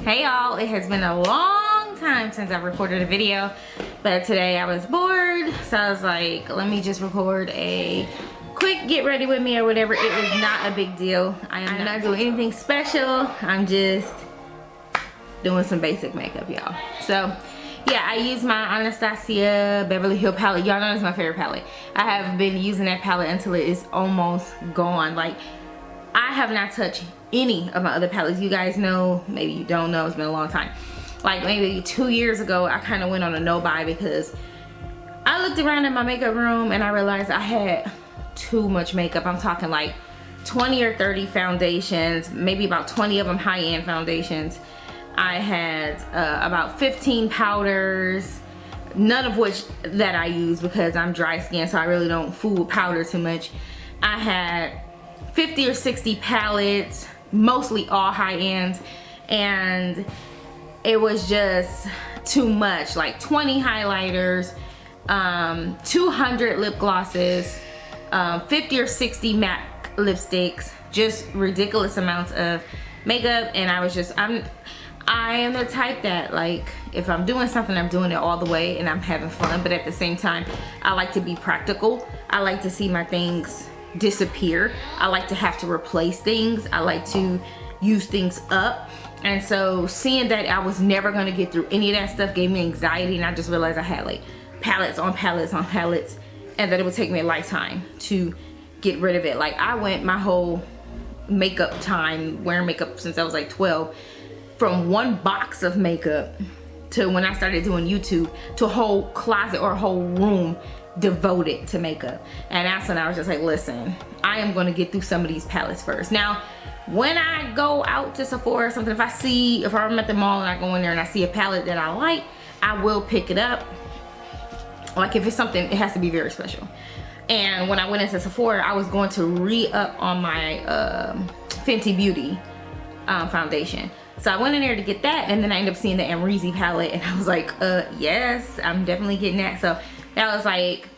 Hey y'all, it has been a long time since I've recorded a video, but today I was bored, so I was like, let me just record a quick get ready with me or whatever. It is not a big deal. I'm not doing anything special. I'm just doing some basic makeup, y'all. So yeah, I use my Anastasia Beverly Hills palette. Y'all know it's my favorite palette. I have been using that palette until it is almost gone. Like, I have not touched any of my other palettes. You guys know, maybe you don't know, it's been a long time. Like maybe 2 years ago, I kind of went on a no buy because I looked around in my makeup room and I realized I had too much makeup. I'm talking like 20 or 30 foundations, maybe about 20 of them high-end foundations. I had about 15 powders, none of which that I use because I'm dry skin, so I really don't fool with powder too much. I had 50 or 60 palettes, mostly all high-end, and it was just too much. Like 20 highlighters, 200 lip glosses, 50 or 60 MAC lipsticks, just ridiculous amounts of makeup. And I was just, I am the type that, like, if I'm doing something, I'm doing it all the way and I'm having fun, but at the same time, I like to be practical. I like to see my things disappear. I like to have to replace things. I like to use things up. And so seeing that I was never going to get through any of that stuff gave me anxiety, and I just realized I had like palettes on palettes on palettes, and that it would take me a lifetime to get rid of it. Like, I went my whole makeup time wearing makeup since I was like 12, from one box of makeup to when I started doing YouTube to a whole closet or a whole room devoted to makeup. And that's when I was just like, listen, I am going to get through some of these palettes first. Now, when I go out to Sephora or something, if I'm at the mall and I go in there and I see a palette that I like, I will pick it up. Like, if it's something, it has to be very special. And when I went into Sephora, I was going to re-up on my Fenty Beauty foundation. So I went in there to get that, and then I ended up seeing the Amrezy palette, and I was like, yes, I'm definitely getting that. So that was like,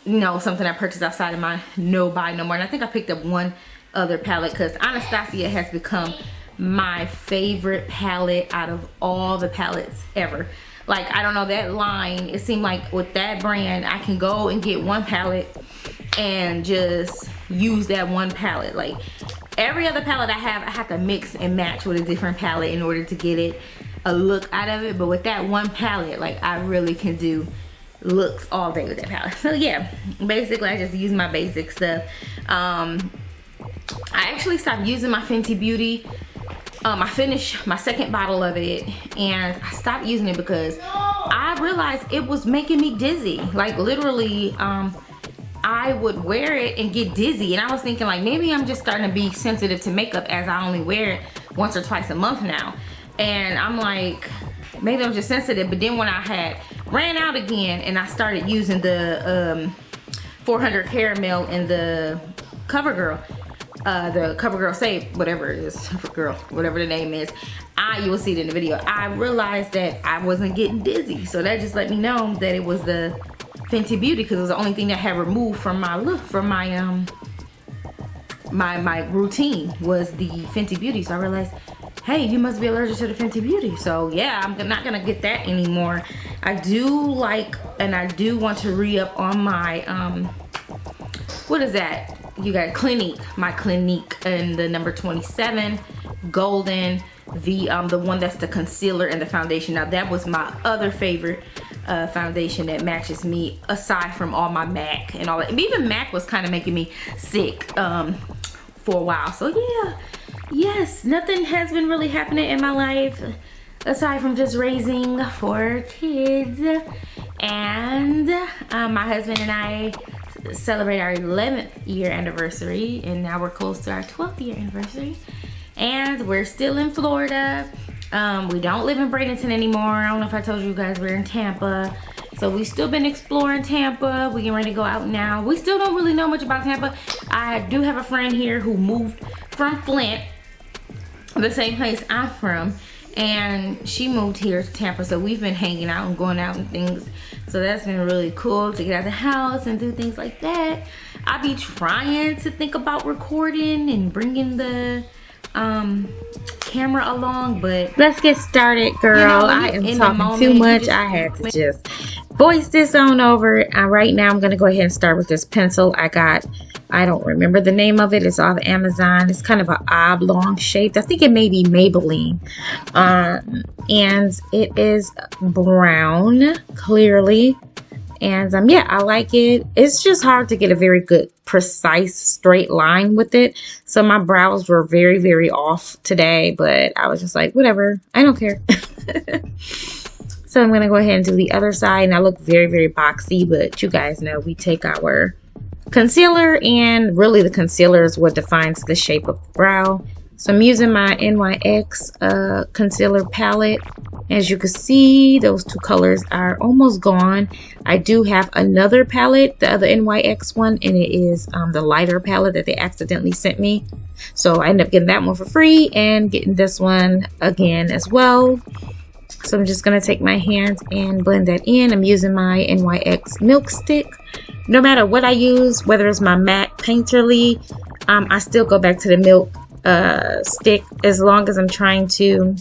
you know, something I purchased outside of my no buy no more. And I think I picked up one other palette because Anastasia has become my favorite palette out of all the palettes ever. Like, I don't know, that line, it seemed like with that brand, I can go and get one palette and just use that one palette. Like, every other palette I have to mix and match with a different palette in order to get it a look out of it. But with that one palette, like, I really can do looks all day with that palette. So yeah, basically I just use my basic stuff. I actually stopped using my Fenty Beauty. I finished my second bottle of it and I stopped using it because I realized it was making me dizzy. Like, literally, I would wear it and get dizzy, and I was thinking, like, maybe I'm just starting to be sensitive to makeup as I only wear it once or twice a month now. And I'm like, maybe I'm just sensitive. But then when I had ran out again and I started using the 400 caramel in the Covergirl, the Covergirl Save, whatever it is, Covergirl, whatever the name is, you will see it in the video. I realized that I wasn't getting dizzy, so that just let me know that it was the Fenty Beauty, because it was the only thing that had removed from my look, from my my routine, was the Fenty Beauty. So I realized, hey, you must be allergic to the Fenty Beauty. So yeah, I'm not gonna get that anymore. I do like, and I do want to re-up on my what is that, you got Clinique, my Clinique in the number 27 golden, the one that's the concealer and the foundation. Now, that was my other favorite foundation that matches me, aside from all my MAC and all that. And even MAC was kind of making me sick for a while. So yeah, yes, nothing has been really happening in my life aside from just raising 4 kids. And my husband and I celebrate our 11th year anniversary, and now we're close to our 12th year anniversary, and we're still in Florida. We don't live in Bradenton anymore. I don't know if I told you guys, we're in Tampa. So we still been exploring Tampa. We getting ready to go out now. We still don't really know much about Tampa. I do have a friend here who moved from Flint, the same place I'm from, and she moved here to Tampa. So we've been hanging out and going out and things. So that's been really cool to get out of the house and do things like that. I be trying to think about recording and bringing the camera along, but let's get started, girl. You know, I am talking too much. I had to just voice this on over. Right now I'm gonna go ahead and start with this pencil I don't remember the name of it. It's off Amazon. It's kind of an oblong shape. I think it may be Maybelline. And it is brown, clearly. And yeah, I like it. It's just hard to get a very good, precise, straight line with it. So my brows were very, very off today. But I was just like, whatever. I don't care. So I'm going to go ahead and do the other side. And I look very, very boxy. But you guys know we take our concealer, and really the concealer is what defines the shape of the brow. So I'm using my NYX concealer palette. As you can see, those two colors are almost gone. I do have another palette, the other NYX one, and it is the lighter palette that they accidentally sent me. So I ended up getting that one for free and getting this one again as well. So I'm just going to take my hands and blend that in. I'm using my NYX Milk Stick. No matter what I use, whether it's my matte Painterly, I still go back to the Milk Stick as long as I'm trying to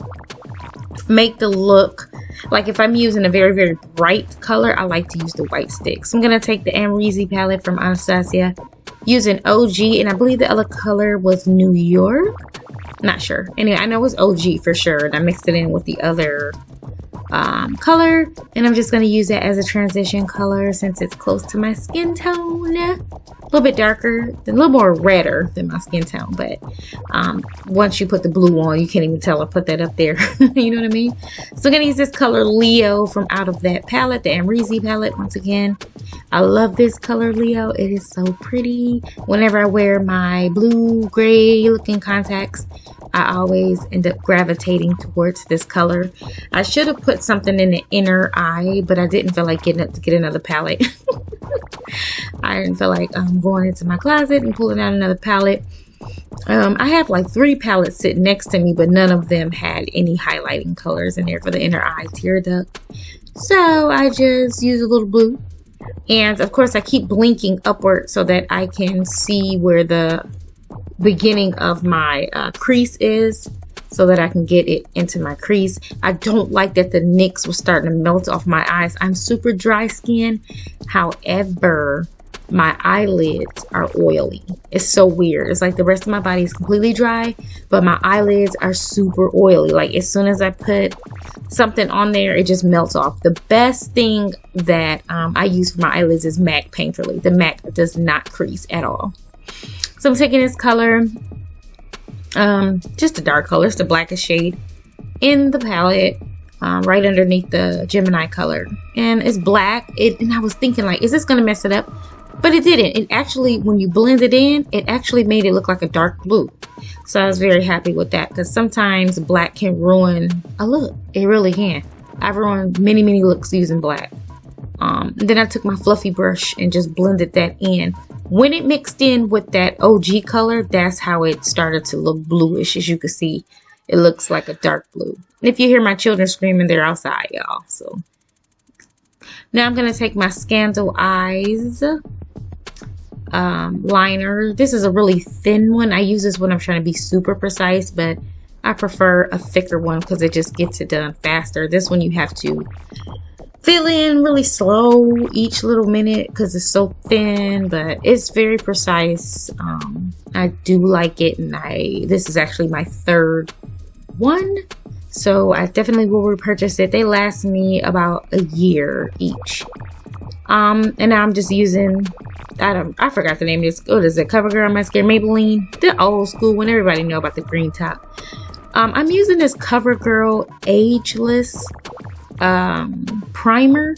make the look. Like if I'm using a very, very bright color, I like to use the white stick. So I'm going to take the RAIZIN palette from Anastasia, using OG, and I believe the other color was New York. Not sure. Anyway, I know it was OG for sure, and I mixed it in with the other color, and I'm just going to use that as a transition color since it's close to my skin tone. A little bit darker, a little more redder than my skin tone, but once you put the blue on, you can't even tell I put that up there. You know what I mean? So I'm going to use this color Leo from out of that palette, the RAIZIN palette. Once again, I love this color Leo. It is so pretty. Whenever I wear my blue gray looking contacts, I always end up gravitating towards this color. I should have put something in the inner eye, but I didn't feel like getting up to get another palette. I didn't feel like going into my closet and pulling out another palette. I have like 3 palettes sitting next to me, but none of them had any highlighting colors in there for the inner eye tear duct. So I just use a little blue. And of course I keep blinking upward so that I can see where the beginning of my crease is, so that I can get it into my crease. I don't like that the NYX was starting to melt off my eyes. I'm super dry skin. However, my eyelids are oily. It's so weird. It's like the rest of my body is completely dry, but my eyelids are super oily. Like as soon as I put something on there, it just melts off. The best thing that I use for my eyelids is MAC Painterly. The MAC does not crease at all. So I'm taking this color, just a dark color, it's the blackest shade in the palette, right underneath the Gemini color. And it's black. And I was thinking like, is this going to mess it up? But it didn't. It actually, when you blend it in, it actually made it look like a dark blue. So I was very happy with that, because sometimes black can ruin a look. It really can. I've ruined many, many looks using black. Then I took my fluffy brush and just blended that in. When it mixed in with that OG color, that's how it started to look bluish. As you can see, it looks like a dark blue. And if you hear my children screaming, they're outside, y'all. So now I'm going to take my Scandal Eyes liner. This is a really thin one. I use this when I'm trying to be super precise, but I prefer a thicker one because it just gets it done faster. This one you have to fill in really slow each little minute because it's so thin, but it's very precise. I do like it, and this is actually my 3rd one, so I definitely will repurchase it. They last me about a year each. And now I'm just using, I forgot the name of this. What is it? Covergirl mascara, Maybelline, the old school one. Everybody know about the green top. I'm using this Covergirl Ageless primer.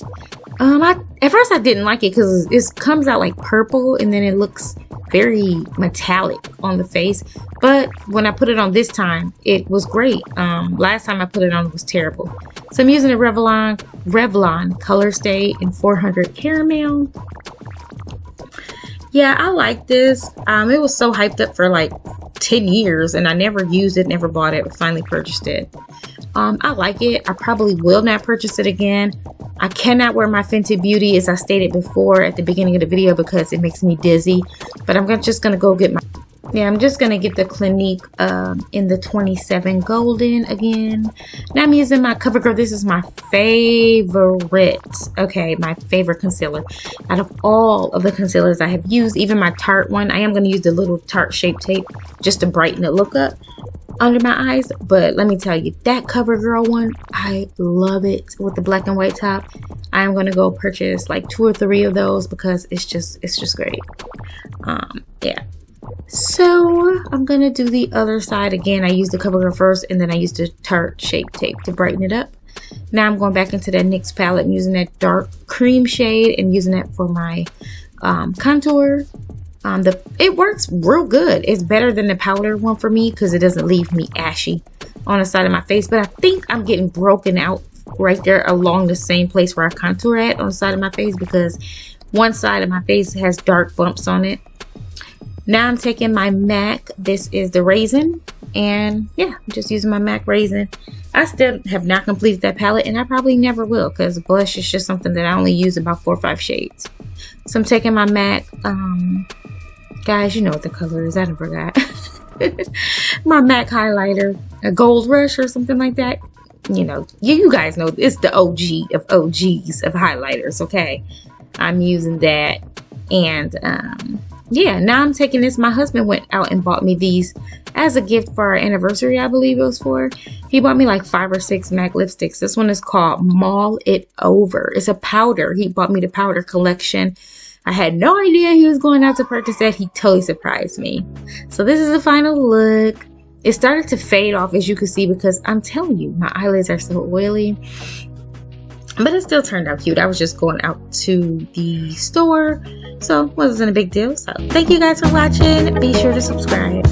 At first I didn't like it because it comes out like purple, and then it looks very metallic on the face. But when I put it on this time, it was great. Last time I put it on, it was terrible. So I'm using a Revlon Color Stay in 400 Caramel. Yeah, I like this. It was so hyped up for like 10 years, and I never used it, never bought it, but finally purchased it. I like it. I probably will not purchase it again. I cannot wear my Fenty Beauty, as I stated before at the beginning of the video, because it makes me dizzy. But I'm just going to go get my Yeah, I'm just going to get the Clinique in the 27 Golden again. Now I'm using my CoverGirl. This is my favorite. Okay, my favorite concealer. Out of all of the concealers I have used, even my Tarte one, I am going to use the little Tarte Shape Tape just to brighten the look up under my eyes. But let me tell you, that CoverGirl one, I love it with the black and white top. I'm going to go purchase like 2 or 3 of those because it's just great. Yeah. So I'm gonna do the other side again. I used the CoverGirl first, and then I used the Tarte Shape Tape to brighten it up. Now I'm going back into that NYX palette and using that dark cream shade and using that for my contour. It works real good. It's better than the powder one for me because it doesn't leave me ashy on the side of my face. But I think I'm getting broken out right there along the same place where I contour at on the side of my face, because one side of my face has dark bumps on it. Now I'm taking my MAC. This is the RAIZIN. And yeah, I'm just using my MAC RAIZIN. I still have not completed that palette, and I probably never will, because blush is just something that I only use about 4 or 5 shades. So I'm taking my MAC. Guys, you know what the color is. I done forgot. My MAC highlighter. A Gold Rush or something like that. You know, you guys know it's the OG of OGs of highlighters, okay? I'm using that. And yeah, now I'm taking this. My husband went out and bought me these as a gift for our anniversary, I believe it was for. He bought me like 5 or 6 MAC lipsticks. This one is called Maul It Over. It's a powder. He bought me the powder collection. I had no idea he was going out to purchase that. He totally surprised me. So this is the final look. It started to fade off, as you can see, because I'm telling you, my eyelids are so oily. But it still turned out cute. I was just going out to the store, so it wasn't a big deal. So thank you guys for watching. Be sure to subscribe.